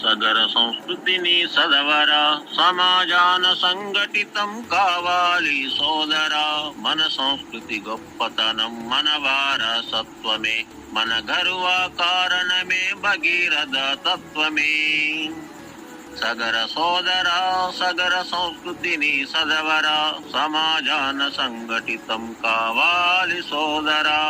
సగర సంస్కృతిని సదవరా సమాజాన సంఘటితం కావాలి సోదరా మన సంస్కృతి గొప్పతనం మన వారసత్వమే మన గర్వ కారణమే భగీరథ తత్వమే సగర సోదరా సగర సంస్కృతిని సదవరా సమాజాన సంఘటితం కావాలి సోదరా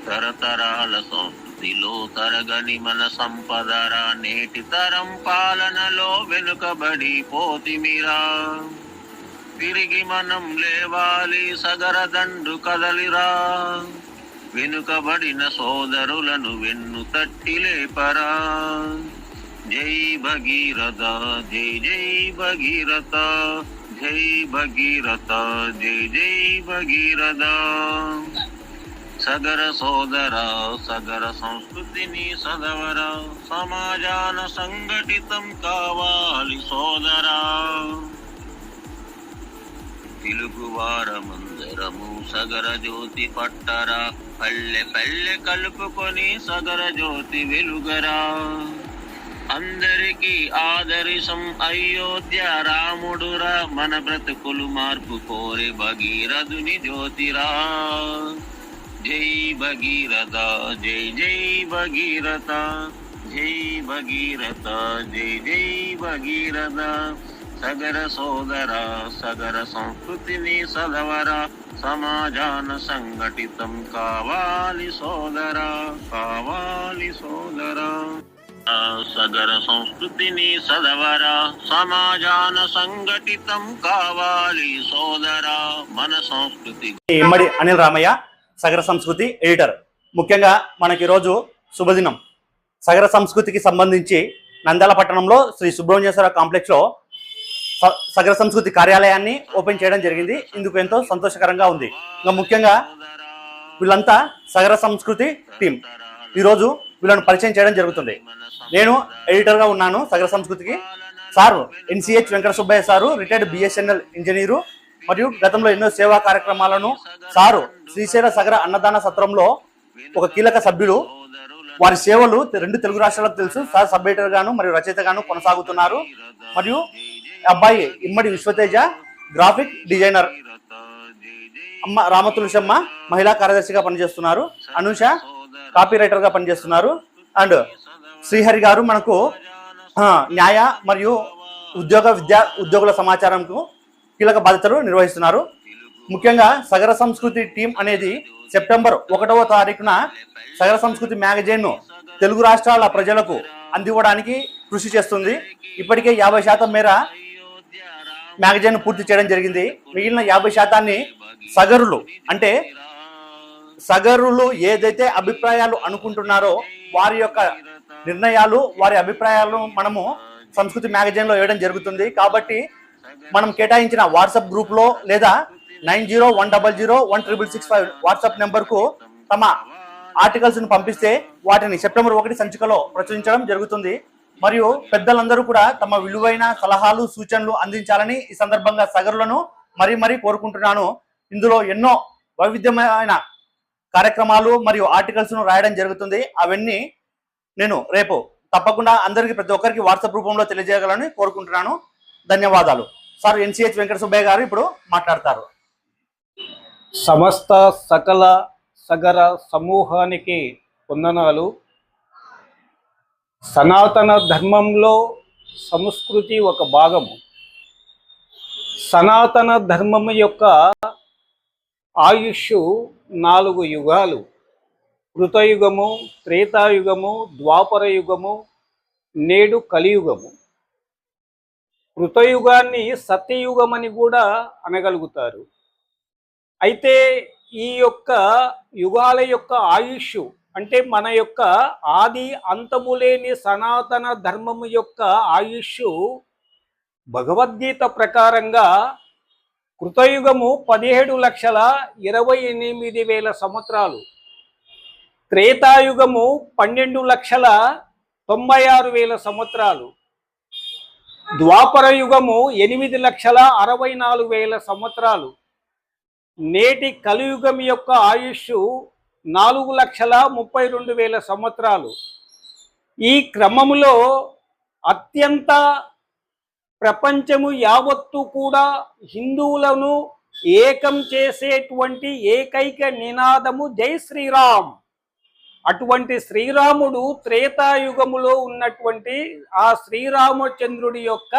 తరతరాల సంస్కృతిలో తరగని మన సంపదరా నేటి తరం పాలనలో వెనుకబడి పోతిమిరా తిరిగి మనం లేవాలి సగర దండు కదలిరా వెనుకబడిన సోదరులను వెన్ను తట్టి లేపరా జై భగీరథ జై జై భగీరథ జై భగీరథ జై జై భగీరథ సగర సోదర సగర సంస్కృతిని సదవర సమాజాన సంఘటితం కావాలి సోదరా తెలుగువారమందరము సగర జ్యోతి పట్టరా పల్లె పల్లె కలుపుకొని సగర జ్యోతి వెలుగరా అందరికీ ఆదర్శం అయోధ్య రాముడురా మన బ్రతుకులు మార్పు కోరే భగీరథుని జ్యోతిరా జై భగీరథ జై జై భగీరథ జై భగీరథ జై జై భగీరథ సగర సోదర సగర సంస్కృతిని సదవర సమాజాన సంఘటితం కావాలి సోదరా కావాలి సోదరా సగర సంస్కృతిని సదవర సమాజాన సంఘటితం కావాలి సోదరా మన సంస్కృతి. ఇమ్మడి అనిల్ రామయ్య, సగర సంస్కృతి ఎడిటర్. ముఖ్యంగా మనకి ఈరోజు శుభదినం. సగర సంస్కృతికి సంబంధించి నంద్యాల పట్టణంలో శ్రీ సుబ్రహ్మణ్యేశ్వర కాంప్లెక్స్లో సగర సంస్కృతి కార్యాలయాన్ని ఓపెన్ చేయడం జరిగింది. ఇందుకు ఎంతో సంతోషకరంగా ఉంది. ఇంకా ముఖ్యంగా వీళ్ళంతా సగర సంస్కృతి టీం. ఈరోజు వీళ్ళను పరిచయం చేయడం జరుగుతుంది. నేను ఎడిటర్గా ఉన్నాను సగర సంస్కృతికి. Sir NCH Venkata Subbaiah sir retired BSNL engineer మరియు గతంలో ఎన్నో సేవా కార్యక్రమాలను సారు శ్రీశైల సగర అన్నదాన సత్రంలో ఒక కీలక సభ్యులు. వారి సేవలు రెండు తెలుగు రాష్ట్రాలకు తెలుసు. సార్ సబ్ ఎడిటర్ గాను మరియు రచయిత గాను కొనసాగుతున్నారు. మరియు అబ్బాయి ఇమ్మడి విశ్వతేజ గ్రాఫిక్ డిజైనర్. అమ్మ రామతులసమ్మ మహిళా కార్యదర్శిగా పనిచేస్తున్నారు. అనూష కాపీ రైటర్ గా పనిచేస్తున్నారు. అండ్ శ్రీహరి గారు మనకు న్యాయ మరియు ఉద్యోగుల సమాచారంకు కీలక బాధ్యతలు నిర్వహిస్తున్నారు. ముఖ్యంగా సగర సంస్కృతి టీం అనేది సెప్టెంబర్ 1వ తారీఖున సగర సంస్కృతి మ్యాగజైన్ను తెలుగు రాష్ట్రాల ప్రజలకు అందివ్వడానికి కృషి చేస్తుంది. ఇప్పటికే 50% మేర మ్యాగజైన్ పూర్తి చేయడం జరిగింది. మిగిలిన 50% సగరులు అంటే సగరులు ఏదైతే అభిప్రాయాలు అనుకుంటున్నారో వారి యొక్క నిర్ణయాలు వారి అభిప్రాయాలను మనము సంస్కృతి మ్యాగజైన్లో వేయడం జరుగుతుంది. కాబట్టి మనం కేటాయించిన వాట్సాప్ గ్రూప్లో లేదా 9010016665 వాట్సాప్ నెంబర్కు తమ ఆర్టికల్స్ను పంపిస్తే వాటిని సెప్టెంబర్ 1 సంచికలో ప్రచురించడం జరుగుతుంది. మరియు పెద్దలందరూ కూడా తమ విలువైన సలహాలు సూచనలు అందించాలని ఈ సందర్భంగా సగరులను మరీ కోరుకుంటున్నాను. ఇందులో ఎన్నో వైవిధ్యమైన కార్యక్రమాలు మరియు ఆర్టికల్స్ను రాయడం జరుగుతుంది. అవన్నీ నేను రేపు తప్పకుండా అందరికీ ప్రతి ఒక్కరికి వాట్సాప్ రూపంలో తెలియజేయగలని కోరుకుంటున్నాను. ధన్యవాదాలు. సార్ ఎన్సిహెచ్ వెంకట సుబ్బయ్య గారు ఇప్పుడు మాట్లాడతారు. సమస్త సకల సగర సమూహానికి వందనాలు. సనాతన ధర్మంలో సంస్కృతి ఒక భాగము. సనాతన ధర్మము యొక్క ఆయుష్ 4 యుగాలు: కృతయుగము, త్రేతాయుగము, ద్వాపర యుగము, నేడు కలియుగము. కృతయుగాన్ని సత్యయుగమని కూడా అనగలుగుతారు. అయితే ఈ యొక్క యుగాల యొక్క ఆయుష్ అంటే మన యొక్క ఆది అంతములేని సనాతన ధర్మము యొక్క ఆయుష్ భగవద్గీత ప్రకారంగా కృతయుగము 17,28,000 సంవత్సరాలు, త్రేతాయుగము 12,96,000 సంవత్సరాలు, ద్వాపర యుగము 8,64,000 సంవత్సరాలు, నేటి కలియుగం యొక్క ఆయుష్ 4,32,000 సంవత్సరాలు. ఈ క్రమములో అత్యంత ప్రపంచము యావత్తు కూడా హిందువులను ఏకం చేసేటువంటి ఏకైక నినాదము జై శ్రీరామ్. అటువంటి శ్రీరాముడు త్రేతాయుగములో ఉన్నటువంటి ఆ శ్రీరామచంద్రుడి యొక్క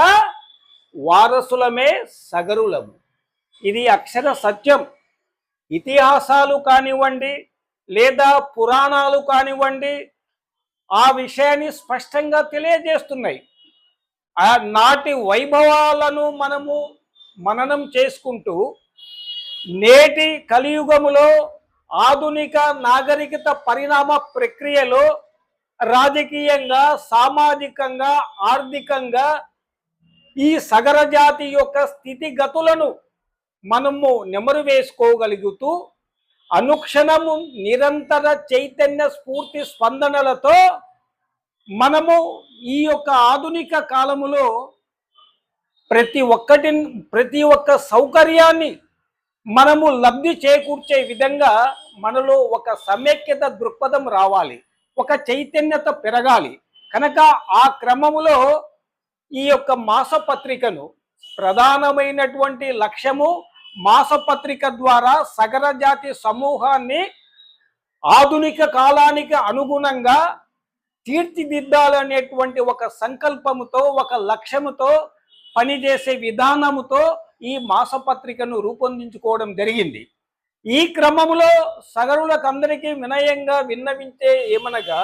వారసులమే సగరులము. ఇది అక్షర సత్యం. ఇతిహాసాలు కానివ్వండి లేదా పురాణాలు కానివ్వండి ఆ విషయాన్ని స్పష్టంగా తెలియజేస్తున్నాయి. ఆ నాటి వైభవాలను మనము మననం చేసుకుంటూ నేటి కలియుగములో ఆధునిక నాగరికత పరిణామ ప్రక్రియలో రాజకీయంగా, సామాజికంగా, ఆర్థికంగా ఈ సగర జాతి యొక్క స్థితిగతులను మనము నెమరు వేసుకోగలుగుతూ అనుక్షణము నిరంతర చైతన్య స్ఫూర్తి స్పందనలతో మనము ఈ యొక్క ఆధునిక కాలములో ప్రతి ఒక్క సౌకర్యాన్ని మనము లబ్ధి చేకూర్చే విధంగా మనలో ఒక సమైక్యత దృక్పథం రావాలి, ఒక చైతన్యత పెరగాలి. కనుక ఆ క్రమములో ఈ యొక్క మాసపత్రికను ప్రధానమైనటువంటి లక్ష్యము మాసపత్రిక ద్వారా సగర జాతి సమూహాన్ని ఆధునిక కాలానికి అనుగుణంగా తీర్చిదిద్దాలనేటువంటి ఒక సంకల్పముతో, ఒక లక్ష్యముతో పనిచేసే విధానముతో ఈ మాసపత్రికను రూపొందించుకోవడం జరిగింది. ఈ క్రమంలో సగరులకు అందరికీ వినయంగా విన్నవించే ఏమనగా,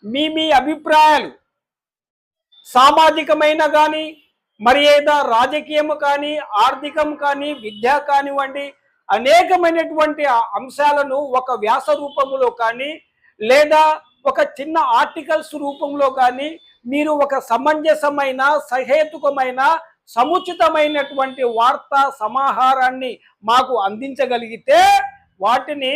మీ అభిప్రాయాలు సామాజికమైన కానీ, మరి ఏదో రాజకీయము కానీ, ఆర్థికం కానీ, విద్య కానివ్వండి, అనేకమైనటువంటి అంశాలను ఒక వ్యాస రూపంలో కానీ లేదా ఒక చిన్న ఆర్టికల్స్ రూపంలో కానీ మీరు ఒక సమంజసమైన, సహేతుకమైన, సముచితమైనటువంటి వార్తా సమాహారాన్ని మాకు అందించగలిగితే వాటిని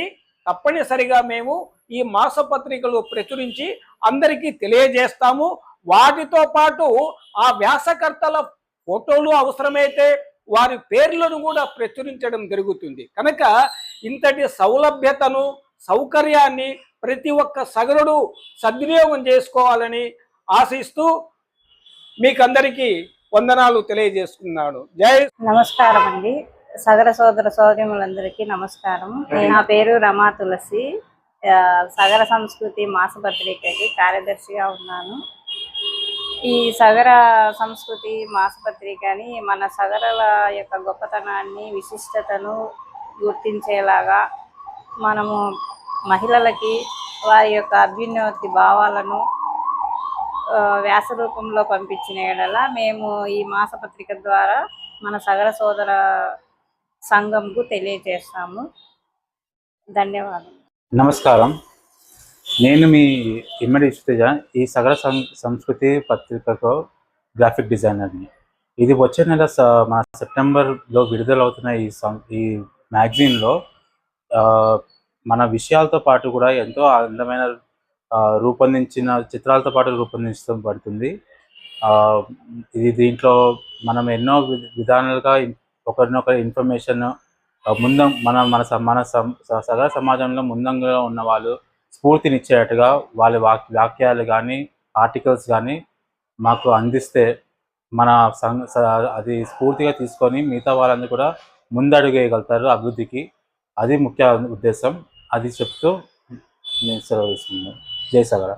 తప్పనిసరిగా మేము ఈ మాసపత్రికలో ప్రచురించి అందరికీ తెలియజేస్తాము. వాటితో పాటు ఆ వ్యాసకర్తల ఫోటోలు అవసరమైతే వారి పేర్లను కూడా ప్రచురించడం జరుగుతుంది. కనుక ఇంతటి సౌలభ్యతను, సౌకర్యాన్ని ప్రతి ఒక్క సగరుడు సద్వినియోగం చేసుకోవాలని ఆశిస్తూ మీకందరికీ వందనాలు తెలియజేస్తున్నాను. జై. నమస్కారం అండి. సగర సోదర సోదరిములందరికీ నమస్కారం. నా పేరు రమా తులసి. సగర సంస్కృతి మాసపత్రికకి కార్యదర్శిగా ఉన్నాను. ఈ సగర సంస్కృతి మాసపత్రికని మన సగరల యొక్క గొప్పతనాన్ని, విశిష్టతను గుర్తించేలాగా మనము మహిళలకి వారి యొక్క అభ్యున్నతి భావాలను వ్యాస రూపంలో పంపించిన ఎడల మేము ఈ మాసపత్రిక ద్వారా మన సగర సోదర సంఘంకు తెలియజేస్తాము. ధన్యవాదాలు. నమస్కారం. నేను మీ ఇమ్మడి ఇష్టేజ. ఈ సగర సంస్కృతి పత్రికకు గ్రాఫిక్ డిజైనర్ని. ఇది వచ్చే నెల మన సెప్టెంబర్లో విడుదలవుతున్న ఈ మ్యాగజైన్లో మన విషయాలతో పాటు కూడా ఎంతో అందమైన రూపొందించిన చిత్రాలతో పాటు రూపొందించబడుతుంది. ఇది దీంట్లో మనం ఎన్నో విధానాలుగా ఒకరినొకరి ఇన్ఫర్మేషన్ మన సగర సమాజంలో ముందంగా ఉన్న వాళ్ళు స్ఫూర్తినిచ్చేట్టుగా వాళ్ళ వాక్యాలు కానీ, ఆర్టికల్స్ కానీ మాకు అందిస్తే మన అది స్ఫూర్తిగా తీసుకొని మిగతా వాళ్ళందరూ కూడా ముందడుగేయగలుగుతారు అభివృద్ధికి. అది ముఖ్య ఉద్దేశం. అది చెప్తూ నేను సెలవు తీసుకున్నాను. జై సగర.